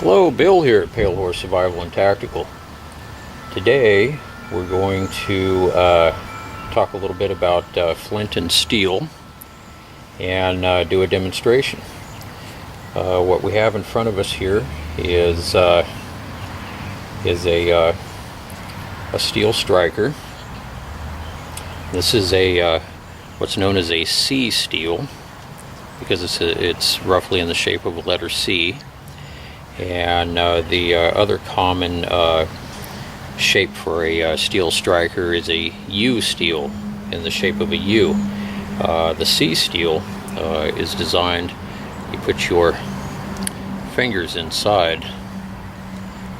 Hello, Bill here at Pale Horse Survival and Tactical. Today we're going to talk a little bit about flint and steel and do a demonstration. What we have in front of us here is a steel striker. This is a what's known as a C steel because it's roughly in the shape of a letter C. And the other common shape for a steel striker is a U steel in the shape of a U. The C steel is designed, you put your fingers inside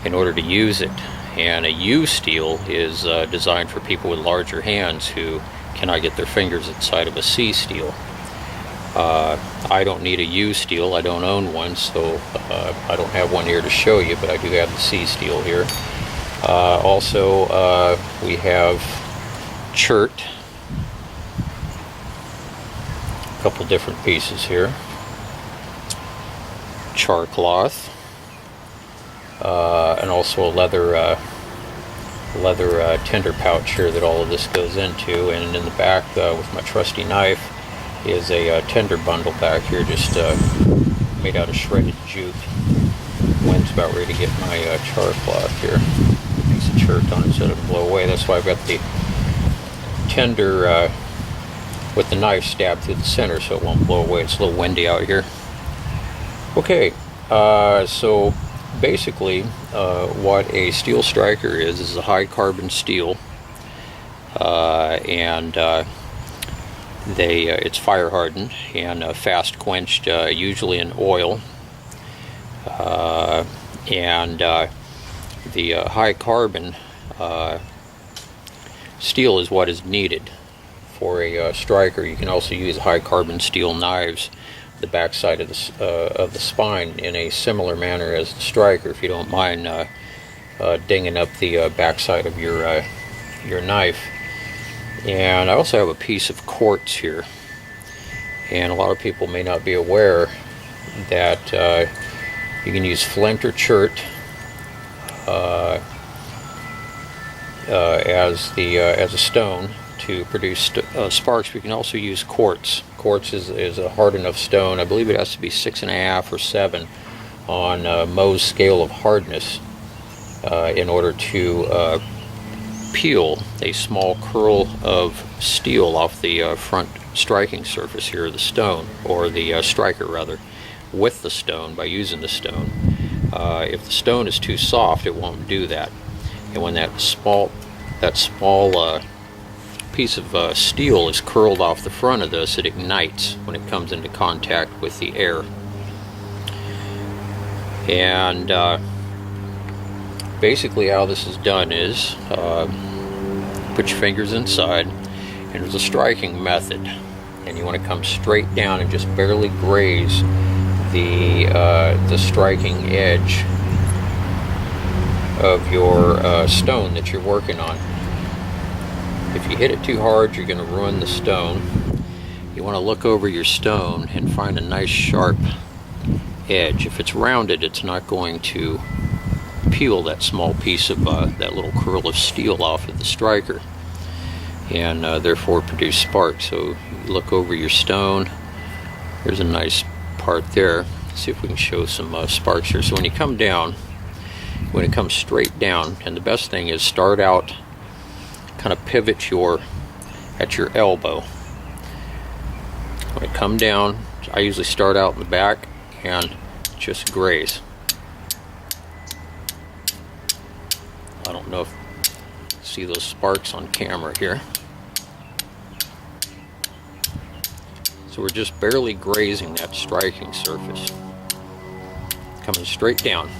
in order to use it, and a U steel is designed for people with larger hands who cannot get their fingers inside of a C steel. I don't need a U steel, I don't own one, so I don't have one here to show you, but I do have the C steel here. Also, we have jute, a couple different pieces here, charcloth, and also a leather tinder pouch here that all of this goes into, and in the back with my trusty knife is a tinder bundle back here, just made out of shredded jute. Wind's about ready to get my charcloth here. Piece of jute on it so it doesn't blow away. That's why I've got the tinder with the knife stabbed through the center so it won't blow away. It's a little windy out here. Okay, so basically what a steel striker is a high carbon steel, and it's fire hardened and fast quenched, usually in oil, and the high carbon steel is what is needed for a striker. You can also use high carbon steel knives, the backside of the spine, in a similar manner as the striker, if you don't mind dinging up the backside of your knife. And I also have a piece of quartz here, and a lot of people may not be aware that you can use flint or jute as a stone to produce sparks. But you can also use quartz. Quartz is a hard enough stone. I believe it has to be 6.5 or 7 on Mohs scale of hardness in order to peel a small curl of steel off the front striking surface here of the stone, or the striker rather, with the stone, by using the stone. If the stone is too soft, it won't do that. And when that small piece of steel is curled off the front of this, it ignites when it comes into contact with the air. And basically how this is done is put your fingers inside, and there's a striking method, and you want to come straight down and just barely graze the striking edge of your stone that you're working on. If you hit it too hard, you're going to ruin the stone. You want to look over your stone and find a nice sharp edge. If it's rounded, it's not going to peel that small piece of that little curl of steel off of the striker, and therefore produce sparks. So you look over your stone, there's a nice part there. Let's see if we can show some sparks here. So when you come down, when it comes straight down, and the best thing is start out, kind of pivot at your elbow. When I come down, I usually start out in the back and just graze. I don't know if you see those sparks on camera here. So we're just barely grazing that striking surface, coming straight down.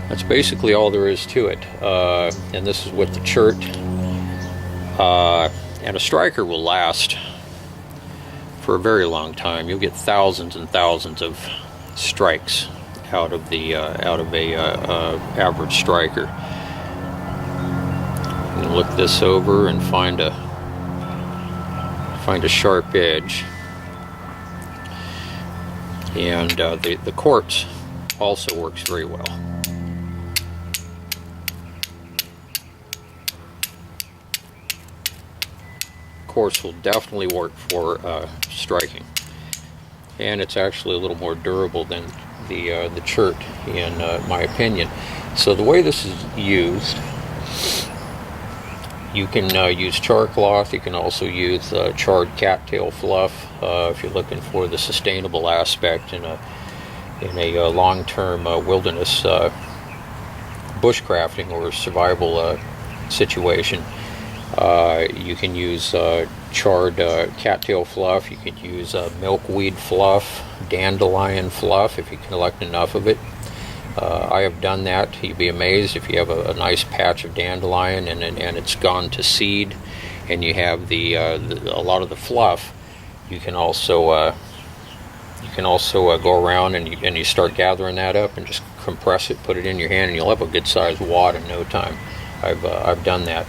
That's basically all there is to it. And this is with the jute. And a striker will last for a very long time. You'll get thousands and thousands of strikes out of a average striker. You can look this over and find a find a sharp edge. And the quartz also works very well. Quartz will definitely work for striking, and it's actually a little more durable than the chert, in my opinion. So the way this is used, you can use charcloth. You can also use charred cattail fluff if you're looking for the sustainable aspect in a long-term wilderness bushcrafting or survival situation. You can use charred cattail fluff. You can use milkweed fluff, dandelion fluff if you collect enough of it. I have done that. You'd be amazed if you have a nice patch of dandelion and it's gone to seed, and you have a lot of the fluff. You can also go around and you start gathering that up and just compress it, put it in your hand, and you'll have a good sized wad in no time. I've done that.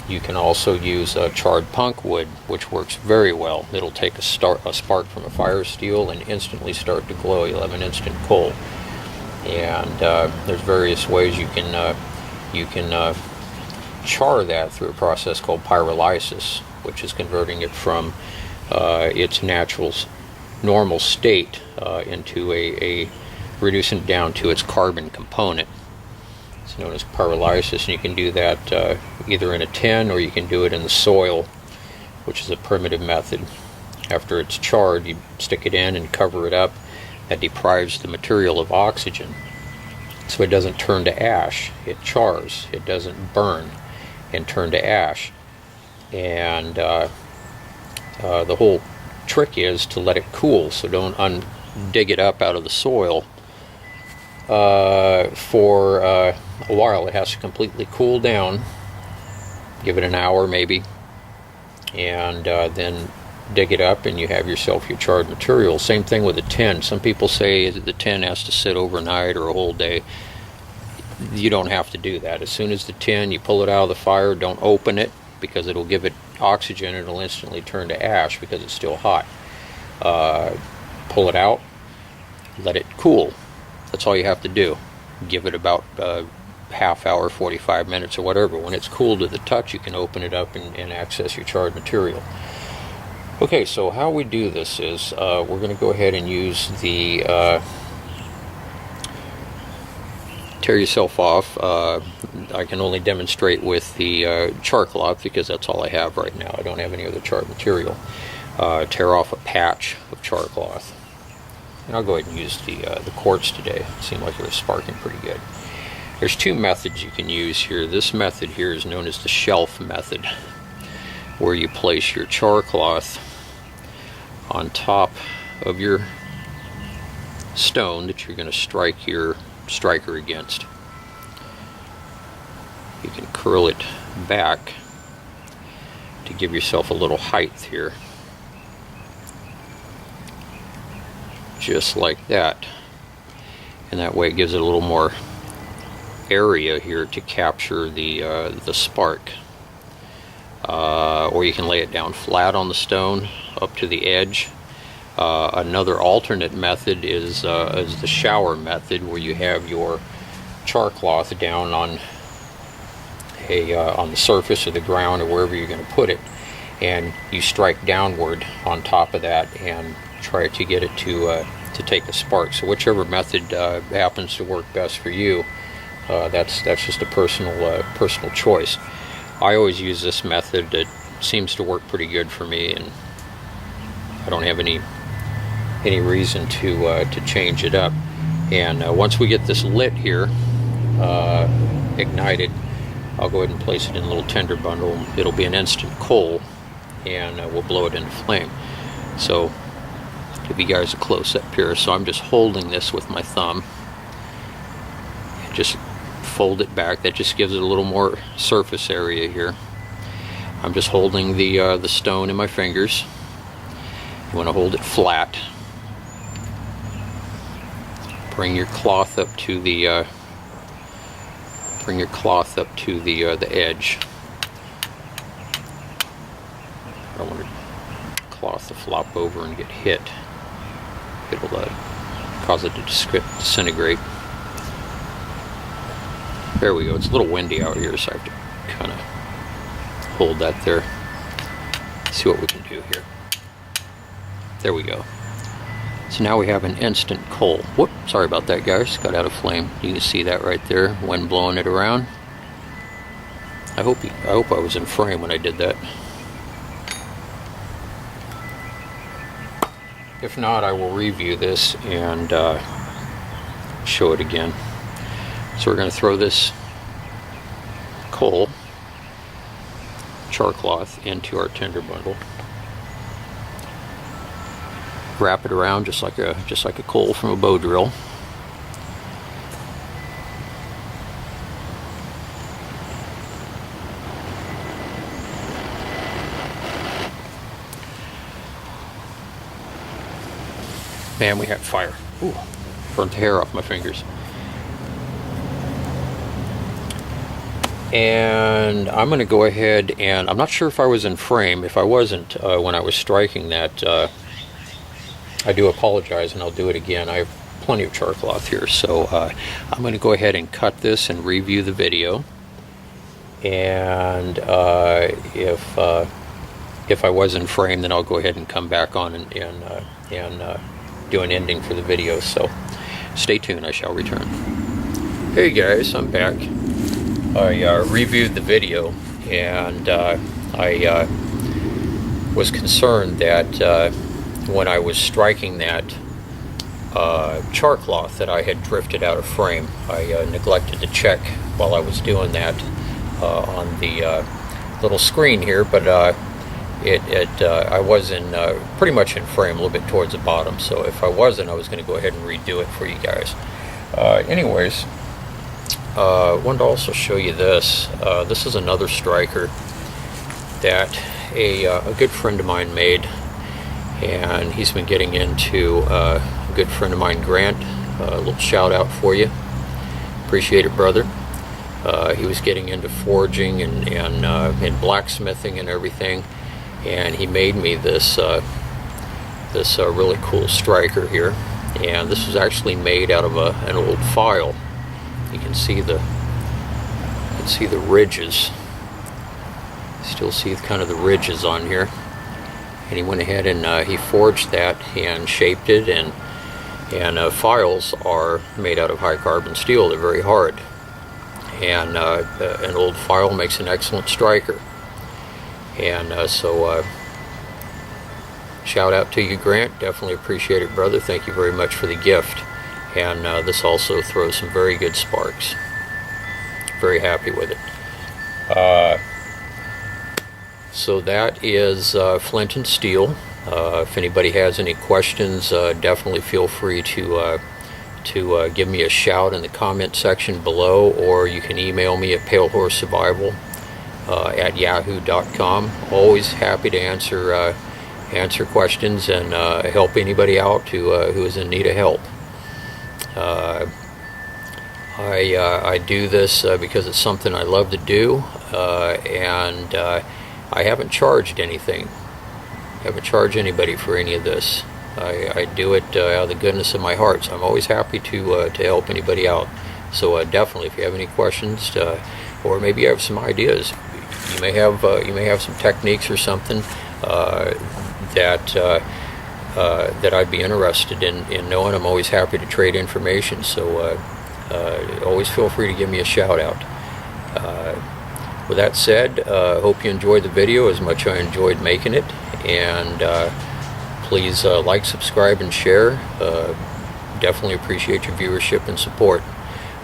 You can also use charred punk wood, which works very well. It'll take a spark from a fire steel and instantly start to glow. You'll have an instant coal. And there's various ways you can char that through a process called pyrolysis, which is converting it from its normal state into reducing it down to its carbon component. It's known as pyrolysis, and you can do that either in a tin or you can do it in the soil, which is a primitive method. After it's charred, you stick it in and cover it up. That deprives the material of oxygen, so it doesn't turn to ash. It chars. It doesn't burn and turn to ash. And the whole trick is to let it cool, so don't dig it up out of the soil for a while. It has to completely cool down. Give it an hour maybe, and then dig it up, and you have yourself your charred material. Same thing with a tin. Some people say that the tin has to sit overnight or a whole day. You don't have to do that. As soon as the tin, you pull it out of the fire, don't open it, because it'll give it oxygen and it'll instantly turn to ash because it's still hot. Pull it out, let it cool. That's all you have to do. Give it about half hour, 45 minutes or whatever. When it's cool to the touch, you can open it up and access your charred material. Okay, so how we do this is we're going to go ahead and use the tear yourself off. I can only demonstrate with the charcloth because that's all I have right now. I don't have any other charred material. Tear off a patch of charcloth. And I'll go ahead and use the quartz today. It seemed like it was sparking pretty good. There's two methods you can use here. This method here is known as the shelf method, where you place your charcloth on top of your stone that you're going to strike your striker against. You can curl it back to give yourself a little height here. Just like that. And that way it gives it a little more area here to capture the spark. Or you can lay it down flat on the stone up to the edge. Another alternate method is the shower method, where you have your charcloth down on the surface of the ground or wherever you're going to put it, and you strike downward on top of that and try to get it to take a spark. So whichever method happens to work best for you, that's just a personal choice. I always use this method. It seems to work pretty good for me, and I don't have any reason to change it up. And once we get this lit here, ignited, I'll go ahead and place it in a little tinder bundle. It'll be an instant coal, and we'll blow it into flame. So give you guys a close-up here. So I'm just holding this with my thumb, and just fold it back. That just gives it a little more surface area here. I'm just holding the stone in my fingers. You want to hold it flat. Bring your cloth up to the edge. I don't want to cloth to flop over and get hit. It'll cause it to disintegrate. There we go. It's a little windy out here, so I have to kind of hold that there. See what we can do here. There we go. So now we have an instant coal. Whoop, sorry about that, guys. Got out of flame. You can see that right there, wind blowing it around. I hope I was in frame when I did that. If not, I will review this and show it again. So we're going to throw this coal, charcloth, into our tinder bundle. Wrap it around just like a coal from a bow drill. Man, we had fire. Ooh, burnt the hair off my fingers. And I'm going to go ahead and, I'm not sure if I was in frame. If I wasn't when I was striking that, I do apologize, and I'll do it again. I have plenty of charcloth here, so I'm going to go ahead and cut this and review the video. And if I was in frame, then I'll go ahead and come back on and do an ending for the video. So stay tuned, I shall return. Hey guys, I'm back. I reviewed the video, and I was concerned that when I was striking that charcloth that I had drifted out of frame. I neglected to check while I was doing that on the little screen here, but I was in pretty much in frame, a little bit towards the bottom, so if I wasn't, I was going to go ahead and redo it for you guys. Anyways, wanted to also show you this. This is another striker that a good friend of mine made, and he's been getting into a good friend of mine, Grant. A little shout out for you. Appreciate it, brother. He was getting into forging and blacksmithing and everything, and he made me this really cool striker here. And this was actually made out of an old file. You can see the ridges. Still see kind of the ridges on here. And he went ahead and he forged that and shaped it, and files are made out of high carbon steel. They're very hard, and an old file makes an excellent striker. And so shout out to you, Grant. Definitely appreciate it, brother. Thank you very much for the gift. And this also throws some very good sparks. Very happy with it. So that is flint and steel. If anybody has any questions, definitely feel free to give me a shout in the comment section below, or you can email me at palehorsesurvival at yahoo.com. Always happy to answer questions and help anybody out who is in need of help. I do this because it's something I love to do, and I haven't charged anything. I haven't charged anybody for any of this. I do it out of the goodness of my heart, so I'm always happy to help anybody out. So definitely, if you have any questions, or maybe you have some ideas, you may have some techniques or something that I'd be interested in knowing. I'm always happy to trade information. So always feel free to give me a shout out. With that said, hope you enjoyed the video as much as I enjoyed making it, and please like, subscribe, and share. Definitely appreciate your viewership and support.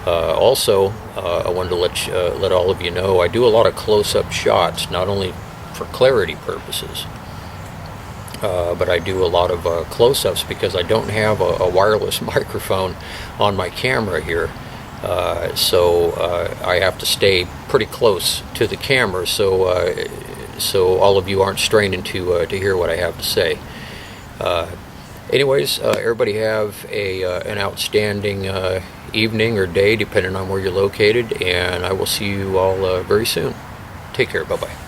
Also, I wanted to let all of you know I do a lot of close-up shots, not only for clarity purposes, but I do a lot of close-ups because I don't have a wireless microphone on my camera here. So I have to stay pretty close to the camera, so all of you aren't straining to hear what I have to say. Anyways, everybody have an outstanding evening or day, depending on where you're located, and I will see you all very soon. Take care. Bye-bye.